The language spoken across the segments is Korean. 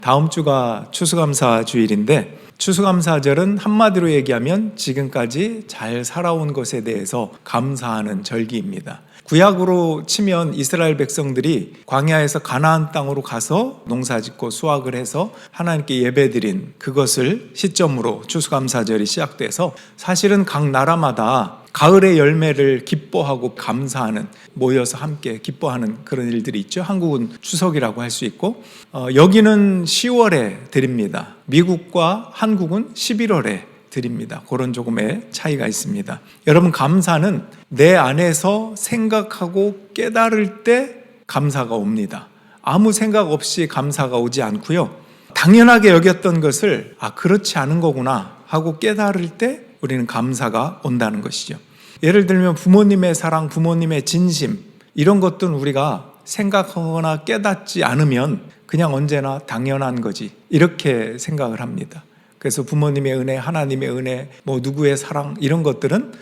다음 주가 추수감사 주일인데 추수감사절은 한마디로 얘기하면 지금까지 잘 살아온 것에 대해서 감사하는 절기입니다. 구약으로 치면 이스라엘 백성들이 광야에서 가나안 땅으로 가서 농사짓고 수확을 해서 하나님께 예배드린 그것을 시점으로 추수감사절이 시작돼서 사실은 각 나라마다 가을의 열매를 기뻐하고 감사하는, 모여서 함께 기뻐하는 그런 일들이 있죠. 한국은 추석이라고 할 수 있고, 여기는 10월에 드립니다. 미국과 한국은 11월에 드립니다. 그런 조금의 차이가 있습니다. 여러분, 감사는 내 안에서 생각하고 깨달을 때 감사가 옵니다. 아무 생각 없이 감사가 오지 않고요, 당연하게 여겼던 것을 그렇지 않은 거구나 하고 깨달을 때 우리는 감사가 온다는 것이죠. 예를 들면 부모님의 사랑, 부모님의 진심, 이런 것들은 우리가 생각하거나 깨닫지 않으면 그냥 언제나 당연한 거지, 이렇게 생각을 합니다. 그래서 부모님의 은혜, 하나님의 은혜, 누구의 사랑, 이런 것들은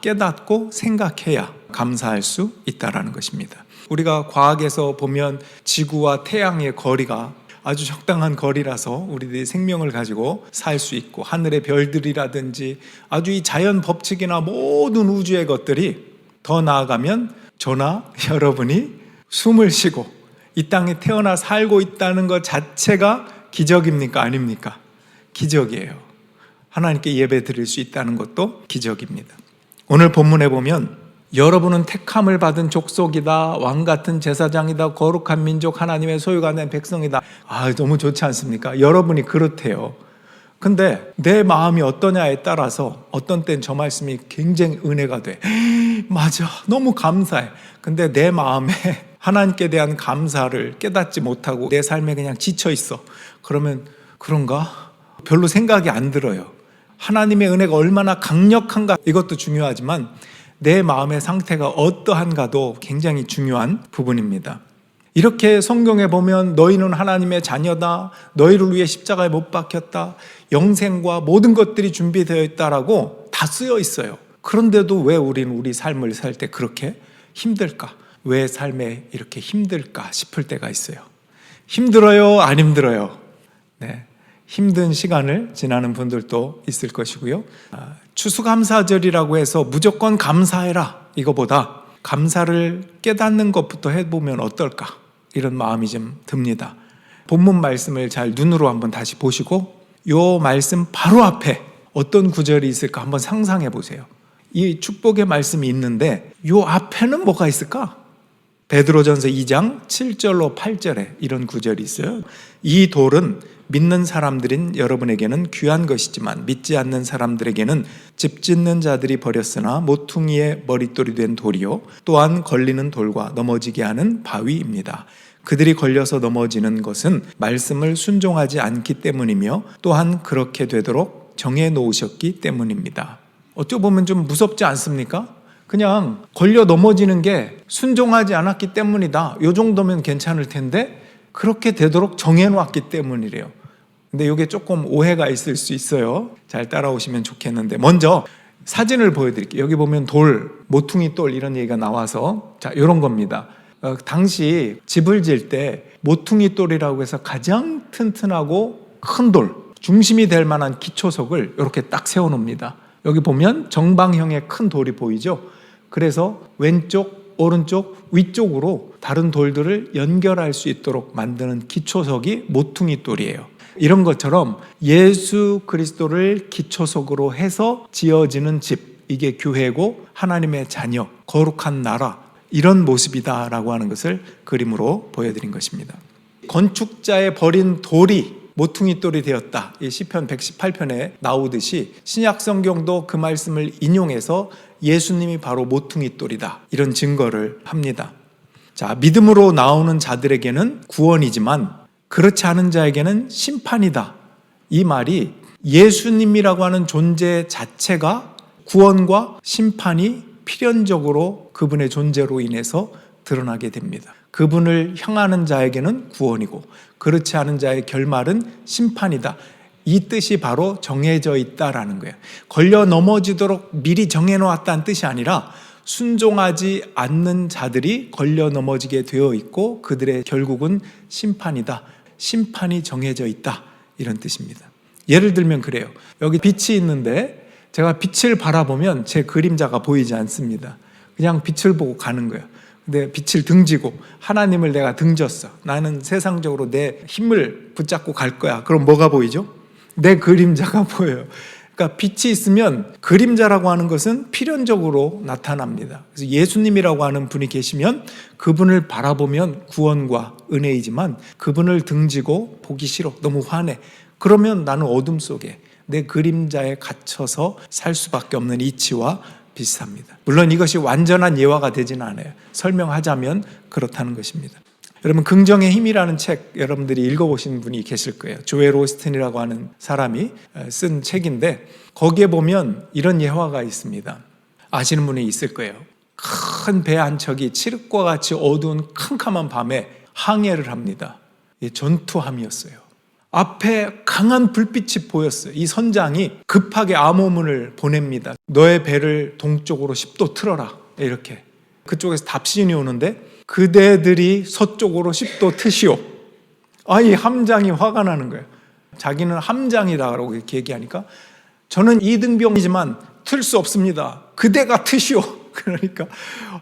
깨닫고 생각해야 감사할 수 있다는 것입니다. 우리가 과학에서 보면 지구와 태양의 거리가 아주 적당한 거리라서 우리들이 생명을 가지고 살 수 있고, 하늘의 별들이라든지 아주 이 자연 법칙이나 모든 우주의 것들이, 더 나아가면 저나 여러분이 숨을 쉬고 이 땅에 태어나 살고 있다는 것 자체가 기적입니까? 아닙니까? 기적이에요. 하나님께 예배 드릴 수 있다는 것도 기적입니다. 오늘 본문에 보면 여러분은 택함을 받은 족속이다, 왕같은 제사장이다, 거룩한 민족, 하나님의 소유가 된 백성이다. 너무 좋지 않습니까? 여러분이 그렇대요. 근데 내 마음이 어떠냐에 따라서 어떤 땐 저 말씀이 굉장히 은혜가 돼. 맞아, 너무 감사해. 근데 내 마음에 하나님께 대한 감사를 깨닫지 못하고 내 삶에 그냥 지쳐 있어. 그러면 그런가? 별로 생각이 안 들어요. 하나님의 은혜가 얼마나 강력한가, 이것도 중요하지만 내 마음의 상태가 어떠한가도 굉장히 중요한 부분입니다. 이렇게 성경에 보면 너희는 하나님의 자녀다, 너희를 위해 십자가에 못 박혔다, 영생과 모든 것들이 준비되어 있다라고 다 쓰여 있어요. 그런데도 왜 우리는 우리 삶을 살 때 그렇게 힘들까? 왜 삶에 이렇게 힘들까 싶을 때가 있어요. 힘들어요? 안 힘들어요? 네, 힘든 시간을 지나는 분들도 있을 것이고요. 추수감사절이라고 해서 무조건 감사해라, 이거보다 감사를 깨닫는 것부터 해보면 어떨까, 이런 마음이 좀 듭니다. 본문 말씀을 잘 눈으로 한번 다시 보시고 이 말씀 바로 앞에 어떤 구절이 있을까 한번 상상해 보세요. 이 축복의 말씀이 있는데 이 앞에는 뭐가 있을까? 베드로전서 2장 7절로 8절에 이런 구절이 있어요. 이 돌은 믿는 사람들인 여러분에게는 귀한 것이지만 믿지 않는 사람들에게는 집 짓는 자들이 버렸으나 모퉁이의 머릿돌이 된 돌이요, 또한 걸리는 돌과 넘어지게 하는 바위입니다. 그들이 걸려서 넘어지는 것은 말씀을 순종하지 않기 때문이며 또한 그렇게 되도록 정해 놓으셨기 때문입니다. 어찌 보면 좀 무섭지 않습니까? 그냥 걸려 넘어지는 게 순종하지 않았기 때문이다, 이 정도면 괜찮을 텐데 그렇게 되도록 정해놓았기 때문이래요. 근데 이게 조금 오해가 있을 수 있어요. 잘 따라오시면 좋겠는데, 먼저 사진을 보여드릴게요. 여기 보면 돌, 모퉁이 돌, 이런 얘기가 나와서 이런 겁니다. 당시 집을 지을 때 모퉁이 돌이라고 해서 가장 튼튼하고 큰 돌, 중심이 될 만한 기초석을 이렇게 딱 세워놓습니다. 여기 보면 정방형의 큰 돌이 보이죠? 그래서 왼쪽, 오른쪽, 위쪽으로 다른 돌들을 연결할 수 있도록 만드는 기초석이 모퉁이 돌이에요. 이런 것처럼 예수 그리스도를 기초석으로 해서 지어지는 집, 이게 교회고 하나님의 자녀, 거룩한 나라, 이런 모습이다라고 하는 것을 그림으로 보여드린 것입니다. 건축자의 버린 돌이 모퉁이 돌이 되었다, 이 시편 118편에 나오듯이 신약 성경도 그 말씀을 인용해서 예수님이 바로 모퉁이 돌이다, 이런 증거를 합니다. 믿음으로 나오는 자들에게는 구원이지만 그렇지 않은 자에게는 심판이다. 이 말이 예수님이라고 하는 존재 자체가 구원과 심판이 필연적으로 그분의 존재로 인해서 드러나게 됩니다. 그분을 향하는 자에게는 구원이고 그렇지 않은 자의 결말은 심판이다. 이 뜻이 바로 정해져 있다라는 거예요. 걸려 넘어지도록 미리 정해놓았다는 뜻이 아니라 순종하지 않는 자들이 걸려 넘어지게 되어 있고 그들의 결국은 심판이다. 심판이 정해져 있다, 이런 뜻입니다. 예를 들면 그래요. 여기 빛이 있는데 제가 빛을 바라보면 제 그림자가 보이지 않습니다. 그냥 빛을 보고 가는 거예요. 근데 빛을 등지고 하나님을 내가 등졌어. 나는 세상적으로 내 힘을 붙잡고 갈 거야. 그럼 뭐가 보이죠? 내 그림자가 보여요. 그러니까 빛이 있으면 그림자라고 하는 것은 필연적으로 나타납니다. 그래서 예수님이라고 하는 분이 계시면 그분을 바라보면 구원과 은혜이지만 그분을 등지고 보기 싫어, 너무 화내, 그러면 나는 어둠 속에 내 그림자에 갇혀서 살 수밖에 없는 이치와 비슷합니다. 물론 이것이 완전한 예화가 되지는 않아요. 설명하자면 그렇다는 것입니다. 여러분, 긍정의 힘이라는 책 여러분들이 읽어보신 분이 계실 거예요. 조엘 오스틴이라고 하는 사람이 쓴 책인데 거기에 보면 이런 예화가 있습니다. 아시는 분이 있을 거예요. 큰 배 한 척이 칠흑과 같이 어두운 캄캄한 밤에 항해를 합니다. 전투함이었어요. 앞에 강한 불빛이 보였어요. 이 선장이 급하게 암호문을 보냅니다. 너의 배를 동쪽으로 10도 틀어라, 이렇게. 그쪽에서 답신이 오는데 그대들이 서쪽으로 10도 트시오. 이 함장이 화가 나는 거예요. 자기는 함장이라고 이렇게 얘기하니까 저는 이등병이지만 틀 수 없습니다. 그대가 트시오. 그러니까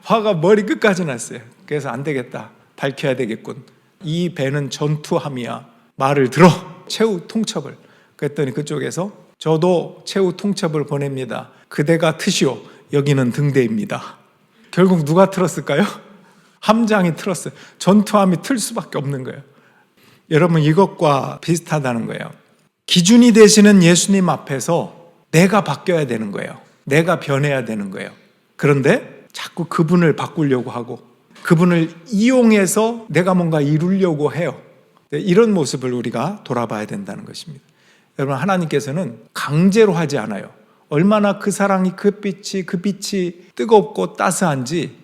화가 머리 끝까지 났어요. 그래서 안 되겠다, 밝혀야 되겠군. 이 배는 전투함이야, 말을 들어. 최후 통첩을. 그랬더니 그쪽에서 저도 최후 통첩을 보냅니다. 그대가 트시오. 여기는 등대입니다. 결국 누가 틀었을까요? 함장이 틀었어요. 전투함이 틀 수밖에 없는 거예요. 여러분, 이것과 비슷하다는 거예요. 기준이 되시는 예수님 앞에서 내가 바뀌어야 되는 거예요. 내가 변해야 되는 거예요. 그런데 자꾸 그분을 바꾸려고 하고 그분을 이용해서 내가 뭔가 이루려고 해요. 이런 모습을 우리가 돌아봐야 된다는 것입니다. 여러분, 하나님께서는 강제로 하지 않아요. 얼마나 그 사랑이, 그 빛이 뜨겁고 따스한지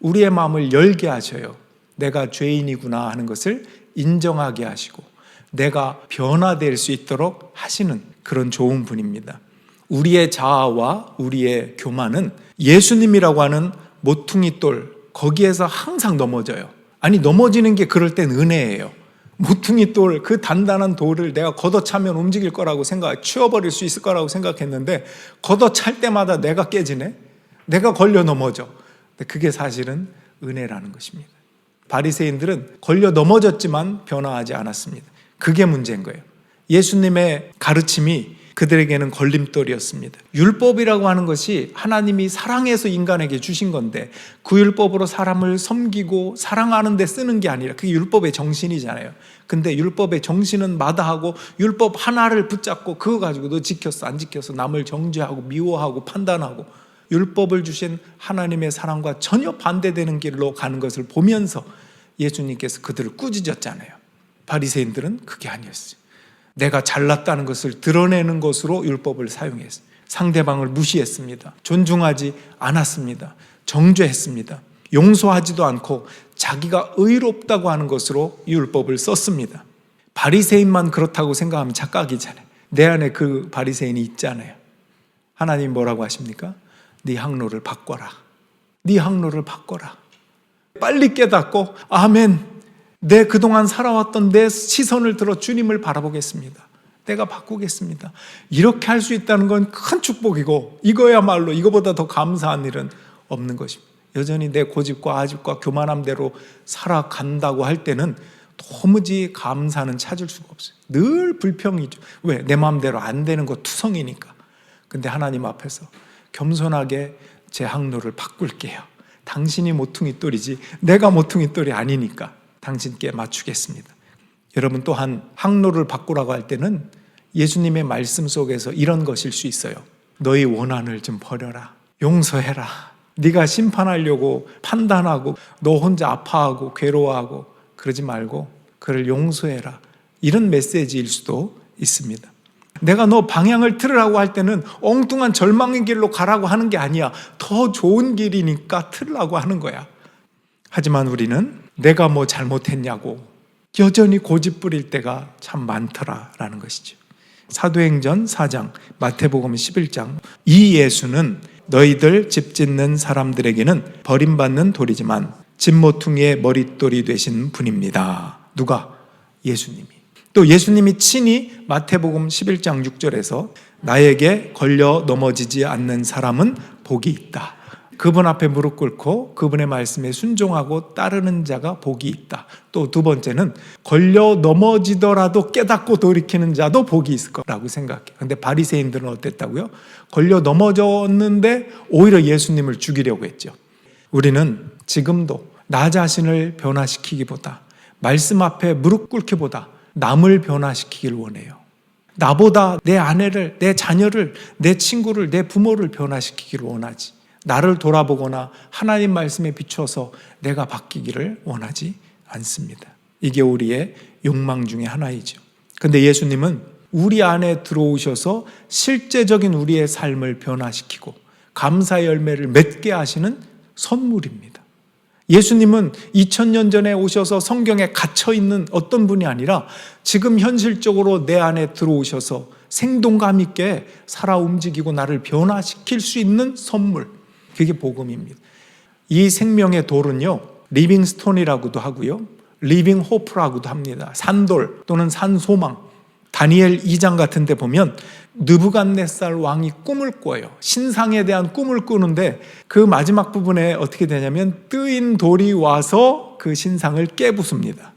우리의 마음을 열게 하셔요. 내가 죄인이구나 하는 것을 인정하게 하시고 내가 변화될 수 있도록 하시는 그런 좋은 분입니다. 우리의 자아와 우리의 교만은 예수님이라고 하는 모퉁이 돌, 거기에서 항상 넘어져요. 넘어지는 게 그럴 땐 은혜예요. 모퉁이 돌, 그 단단한 돌을 내가 걷어차면 움직일 거라고 치워버릴 수 있을 거라고 생각했는데 걷어찰 때마다 내가 깨지네? 내가 걸려 넘어져. 그게 사실은 은혜라는 것입니다. 바리새인들은 걸려 넘어졌지만 변화하지 않았습니다. 그게 문제인 거예요. 예수님의 가르침이 그들에게는 걸림돌이었습니다. 율법이라고 하는 것이 하나님이 사랑해서 인간에게 주신 건데 그 율법으로 사람을 섬기고 사랑하는 데 쓰는 게 아니라 그게 율법의 정신이잖아요. 근데 율법의 정신은 마다하고 율법 하나를 붙잡고 그거 가지고 너 지켰어 안 지켰어 남을 정죄하고 미워하고 판단하고 율법을 주신 하나님의 사랑과 전혀 반대되는 길로 가는 것을 보면서 예수님께서 그들을 꾸짖었잖아요. 바리새인들은 그게 아니었어요. 내가 잘났다는 것을 드러내는 것으로 율법을 사용했어요. 상대방을 무시했습니다. 존중하지 않았습니다. 정죄했습니다. 용서하지도 않고 자기가 의롭다고 하는 것으로 율법을 썼습니다. 바리새인만 그렇다고 생각하면 착각이잖아요. 내 안에 그 바리새인이 있잖아요. 하나님 뭐라고 하십니까? 네 항로를 바꿔라. 네 항로를 바꿔라. 빨리 깨닫고 아멘. 내 그동안 살아왔던 내 시선을 들어 주님을 바라보겠습니다. 내가 바꾸겠습니다. 이렇게 할 수 있다는 건 큰 축복이고 이거야말로 이거보다 더 감사한 일은 없는 것입니다. 여전히 내 고집과 아집과 교만함대로 살아간다고 할 때는 도무지 감사는 찾을 수가 없어요. 늘 불평이죠. 왜? 내 마음대로 안 되는 거 투성이니까. 근데 하나님 앞에서 겸손하게 제 항로를 바꿀게요. 당신이 모퉁이 돌이지 내가 모퉁이 돌이 아니니까 당신께 맞추겠습니다. 여러분, 또한 항로를 바꾸라고 할 때는 예수님의 말씀 속에서 이런 것일 수 있어요. 너희 원한을 좀 버려라. 용서해라. 네가 심판하려고 판단하고 너 혼자 아파하고 괴로워하고 그러지 말고 그를 용서해라. 이런 메시지일 수도 있습니다. 내가 너 방향을 틀으라고 할 때는 엉뚱한 절망의 길로 가라고 하는 게 아니야. 더 좋은 길이니까 틀으라고 하는 거야. 하지만 우리는 내가 뭐 잘못했냐고 여전히 고집 부릴 때가 참 많더라라는 것이죠. 사도행전 4장, 마태복음 11장, 이 예수는 너희들 집 짓는 사람들에게는 버림받는 돌이지만 집 모퉁이의 머릿돌이 되신 분입니다. 누가? 예수님이. 또 예수님이 친히 마태복음 11장 6절에서 나에게 걸려 넘어지지 않는 사람은 복이 있다. 그분 앞에 무릎 꿇고 그분의 말씀에 순종하고 따르는 자가 복이 있다. 또 두 번째는 걸려 넘어지더라도 깨닫고 돌이키는 자도 복이 있을 거라고 생각해요. 근데 바리새인들은 어땠다고요? 걸려 넘어졌는데 오히려 예수님을 죽이려고 했죠. 우리는 지금도 나 자신을 변화시키기보다 말씀 앞에 무릎 꿇기보다 남을 변화시키길 원해요. 나보다 내 아내를, 내 자녀를, 내 친구를, 내 부모를 변화시키기를 원하지, 나를 돌아보거나 하나님 말씀에 비춰서 내가 바뀌기를 원하지 않습니다. 이게 우리의 욕망 중에 하나이죠. 근데 예수님은 우리 안에 들어오셔서 실제적인 우리의 삶을 변화시키고 감사의 열매를 맺게 하시는 선물입니다. 예수님은 2000년 전에 오셔서 성경에 갇혀있는 어떤 분이 아니라 지금 현실적으로 내 안에 들어오셔서 생동감 있게 살아 움직이고 나를 변화시킬 수 있는 선물, 그게 복음입니다. 이 생명의 돌은요, 리빙스톤이라고도 하고요, 리빙 호프라고도 합니다. 산돌 또는 산소망. 다니엘 2장 같은 데 보면 느부갓네살 왕이 꿈을 꿔요. 신상에 대한 꿈을 꾸는데 그 마지막 부분에 어떻게 되냐면 뜨인 돌이 와서 그 신상을 깨부숩니다.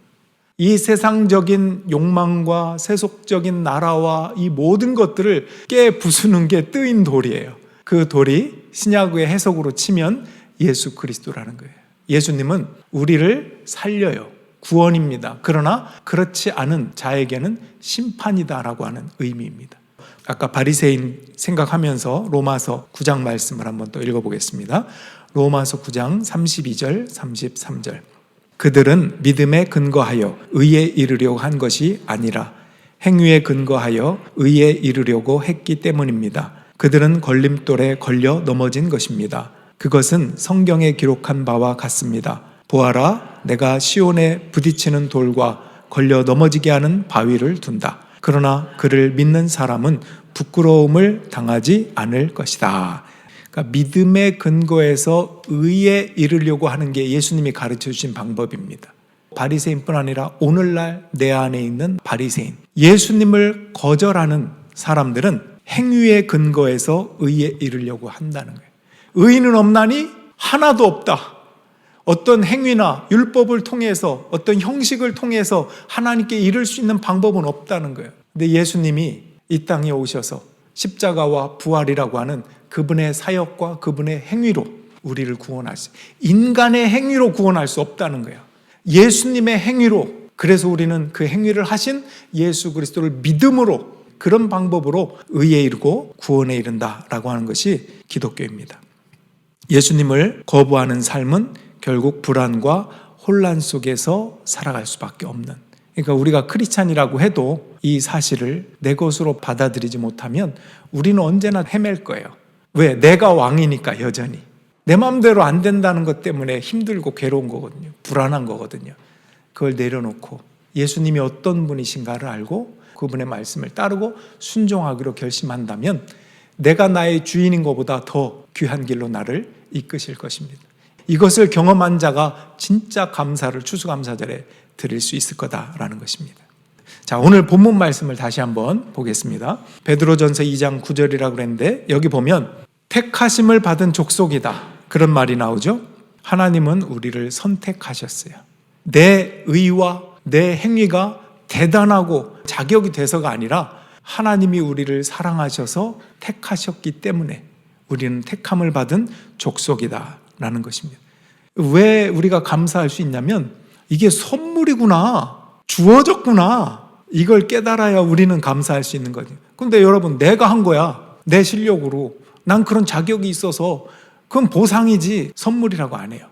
이 세상적인 욕망과 세속적인 나라와 이 모든 것들을 깨부수는 게 뜨인 돌이에요. 그 돌이 신약의 해석으로 치면 예수 그리스도라는 거예요. 예수님은 우리를 살려요. 구원입니다. 그러나 그렇지 않은 자에게는 심판이다라고 하는 의미입니다. 아까 바리새인 생각하면서 로마서 9장 말씀을 한번 또 읽어보겠습니다. 로마서 9장 32절 33절. 그들은 믿음에 근거하여 의에 이르려고 한 것이 아니라 행위에 근거하여 의에 이르려고 했기 때문입니다. 그들은 걸림돌에 걸려 넘어진 것입니다. 그것은 성경에 기록한 바와 같습니다. 보아라, 내가 시온에 부딪히는 돌과 걸려 넘어지게 하는 바위를 둔다. 그러나 그를 믿는 사람은 부끄러움을 당하지 않을 것이다. 그러니까 믿음의 근거에서 의에 이르려고 하는 게 예수님이 가르쳐 주신 방법입니다. 바리새인뿐 아니라 오늘날 내 안에 있는 바리새인, 예수님을 거절하는 사람들은 행위의 근거에서 의에 이르려고 한다는 거예요. 의인은 없나니 하나도 없다. 어떤 행위나 율법을 통해서 어떤 형식을 통해서 하나님께 이를 수 있는 방법은 없다는 거예요. 근데 예수님이 이 땅에 오셔서 십자가와 부활이라고 하는 그분의 사역과 그분의 행위로 우리를 구원할 수, 인간의 행위로 구원할 수 없다는 거예요. 예수님의 행위로, 그래서 우리는 그 행위를 하신 예수 그리스도를 믿음으로, 그런 방법으로 의에 이르고 구원에 이른다라고 하는 것이 기독교입니다. 예수님을 거부하는 삶은 결국 불안과 혼란 속에서 살아갈 수밖에 없는, 그러니까 우리가 크리스찬이라고 해도 이 사실을 내 것으로 받아들이지 못하면 우리는 언제나 헤맬 거예요. 왜? 내가 왕이니까. 여전히 내 마음대로 안 된다는 것 때문에 힘들고 괴로운 거거든요. 불안한 거거든요. 그걸 내려놓고 예수님이 어떤 분이신가를 알고 그분의 말씀을 따르고 순종하기로 결심한다면 내가 나의 주인인 것보다 더 귀한 길로 나를 이끄실 것입니다. 이것을 경험한 자가 진짜 감사를 추수감사절에 드릴 수 있을 거다라는 것입니다. 자, 오늘 본문 말씀을 다시 한번 보겠습니다. 베드로전서 2장 9절이라고 그랬는데 여기 보면 택하심을 받은 족속이다, 그런 말이 나오죠. 하나님은 우리를 선택하셨어요. 내 의와 내 행위가 대단하고 자격이 돼서가 아니라 하나님이 우리를 사랑하셔서 택하셨기 때문에 우리는 택함을 받은 족속이다 라는 것입니다. 왜 우리가 감사할 수 있냐면 이게 선물이구나, 주어졌구나, 이걸 깨달아야 우리는 감사할 수 있는 거죠. 그런데 여러분, 내가 한 거야, 내 실력으로, 난 그런 자격이 있어서, 그건 보상이지 선물이라고 안 해요.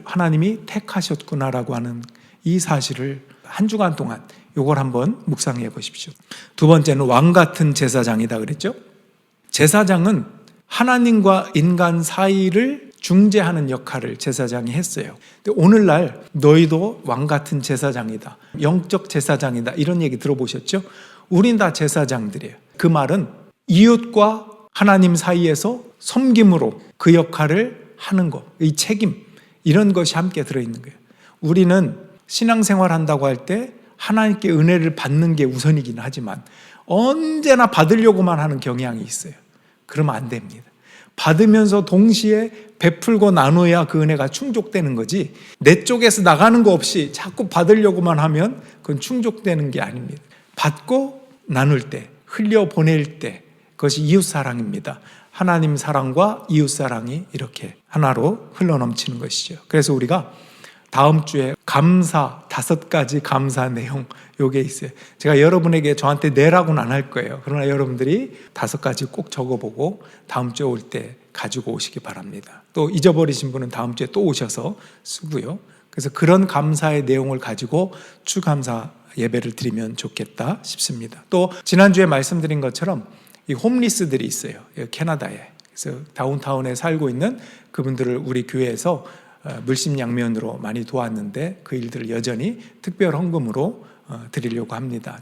하나님이 택하셨구나라고 하는 이 사실을 한 주간 동안 이걸 한번 묵상해 보십시오. 두 번째는 왕 같은 제사장이다 그랬죠. 제사장은 하나님과 인간 사이를 중재하는 역할을 제사장이 했어요. 근데 오늘날 너희도 왕 같은 제사장이다, 영적 제사장이다, 이런 얘기 들어보셨죠? 우린 다 제사장들이에요. 그 말은 이웃과 하나님 사이에서 섬김으로 그 역할을 하는 것, 이 책임, 이런 것이 함께 들어있는 거예요. 우리는 신앙생활 한다고 할 때 하나님께 은혜를 받는 게 우선이긴 하지만 언제나 받으려고만 하는 경향이 있어요. 그러면 안 됩니다. 받으면서 동시에 베풀고 나눠야 그 은혜가 충족되는 거지, 내 쪽에서 나가는 거 없이 자꾸 받으려고만 하면 그건 충족되는 게 아닙니다. 받고 나눌 때, 흘려보낼 때, 그것이 이웃사랑입니다. 하나님 사랑과 이웃사랑이 이렇게 하나로 흘러넘치는 것이죠. 그래서 우리가 다음 주에 감사 5가지 감사 내용 요게 있어요. 제가 여러분에게 저한테 내라고는 안 할 거예요. 그러나 여러분들이 5가지 꼭 적어보고 다음 주에 올 때 가지고 오시기 바랍니다. 또 잊어버리신 분은 다음 주에 또 오셔서 쓰고요. 그래서 그런 감사의 내용을 가지고 추감사 예배를 드리면 좋겠다 싶습니다. 또 지난주에 말씀드린 것처럼 이 홈리스들이 있어요. 캐나다에. 그래서 다운타운에 살고 있는 그분들을 우리 교회에서 물심양면으로 많이 도왔는데 그 일들을 여전히 특별 헌금으로 드리려고 합니다.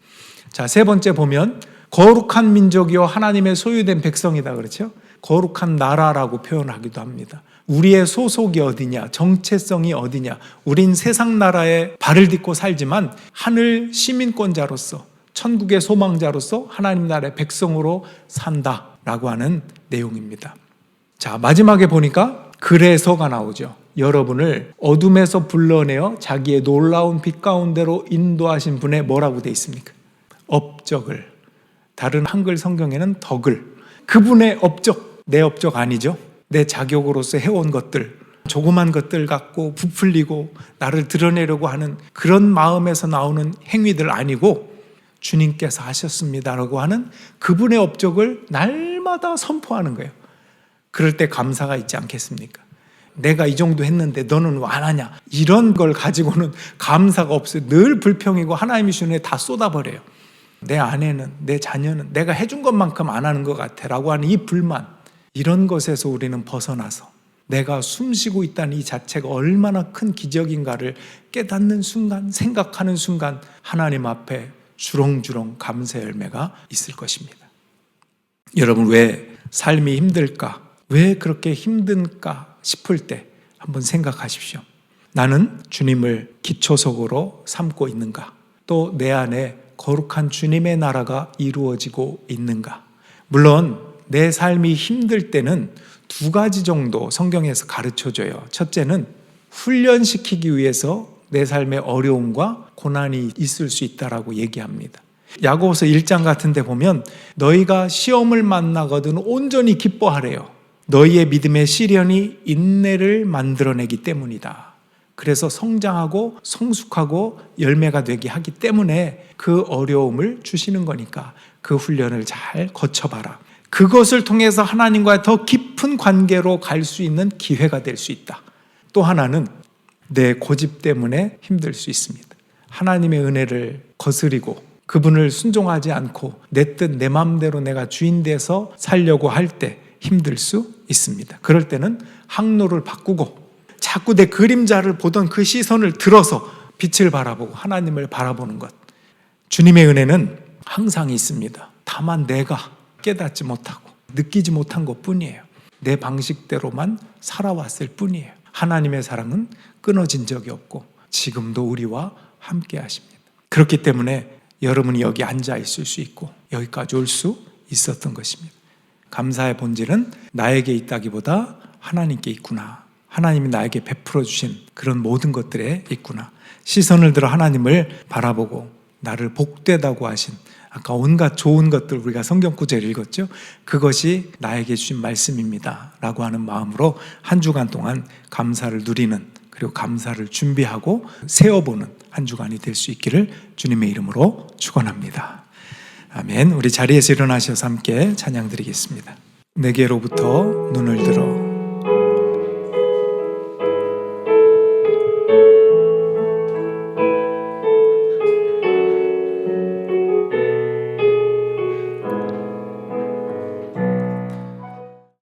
자, 3번째 보면 거룩한 민족이요 하나님의 소유된 백성이다 그렇죠? 거룩한 나라라고 표현하기도 합니다. 우리의 소속이 어디냐, 정체성이 어디냐. 우린 세상 나라에 발을 딛고 살지만 하늘 시민권자로서, 천국의 소망자로서 하나님 나라의 백성으로 산다라고 하는 내용입니다. 자, 마지막에 보니까 그래서가 나오죠. 여러분을 어둠에서 불러내어 자기의 놀라운 빛 가운데로 인도하신 분의 뭐라고 돼 있습니까? 업적을, 다른 한글 성경에는 덕을, 그분의 업적, 내 업적 아니죠. 내 자격으로서 해온 것들, 조그만 것들 갖고 부풀리고 나를 드러내려고 하는 그런 마음에서 나오는 행위들 아니고 주님께서 하셨습니다라고 하는 그분의 업적을 날마다 선포하는 거예요. 그럴 때 감사가 있지 않겠습니까? 내가 이 정도 했는데 너는 왜 안 하냐? 이런 걸 가지고는 감사가 없어요. 늘 불평이고 하나님이 주는 애 다 쏟아버려요. 내 아내는, 내 자녀는 내가 해준 것만큼 안 하는 것 같아 라고 하는 이 불만, 이런 것에서 우리는 벗어나서 내가 숨쉬고 있다는 이 자체가 얼마나 큰 기적인가를 깨닫는 순간, 생각하는 순간 하나님 앞에 주렁주렁 감사 열매가 있을 것입니다. 여러분, 왜 삶이 힘들까? 왜 그렇게 힘든가 싶을 때 한번 생각하십시오. 나는 주님을 기초석으로 삼고 있는가? 또 내 안에 거룩한 주님의 나라가 이루어지고 있는가? 물론 내 삶이 힘들 때는 2가지 정도 성경에서 가르쳐줘요. 첫째는 훈련시키기 위해서 내 삶에 어려움과 고난이 있을 수 있다라고 얘기합니다. 야고보서 1장 같은 데 보면 너희가 시험을 만나거든 온전히 기뻐하래요. 너희의 믿음의 시련이 인내를 만들어내기 때문이다. 그래서 성장하고 성숙하고 열매가 되게 하기 때문에 그 어려움을 주시는 거니까 그 훈련을 잘 거쳐봐라. 그것을 통해서 하나님과의 더 깊은 관계로 갈 수 있는 기회가 될 수 있다. 또 하나는 내 고집 때문에 힘들 수 있습니다. 하나님의 은혜를 거스리고 그분을 순종하지 않고 내 뜻, 내 마음대로 내가 주인 돼서 살려고 할 때 힘들 수 있습니다. 그럴 때는 항로를 바꾸고 자꾸 내 그림자를 보던 그 시선을 들어서 빛을 바라보고 하나님을 바라보는 것. 주님의 은혜는 항상 있습니다. 다만 내가 깨닫지 못하고 느끼지 못한 것뿐이에요. 내 방식대로만 살아왔을 뿐이에요. 하나님의 사랑은 끊어진 적이 없고 지금도 우리와 함께 하십니다. 그렇기 때문에 여러분이 여기 앉아 있을 수 있고 여기까지 올 수 있었던 것입니다. 감사의 본질은 나에게 있다기보다 하나님께 있구나. 하나님이 나에게 베풀어 주신 그런 모든 것들에 있구나. 시선을 들어 하나님을 바라보고 나를 복되다고 하신 아까 온갖 좋은 것들 우리가 성경 구절을 읽었죠. 그것이 나에게 주신 말씀입니다 라고 하는 마음으로 한 주간 동안 감사를 누리는, 그리고 감사를 준비하고 세워보는 한 주간이 될 수 있기를 주님의 이름으로 축원합니다. 아멘. 우리 자리에서 일어나셔서 함께 찬양 드리겠습니다. 내게로부터 눈을 들어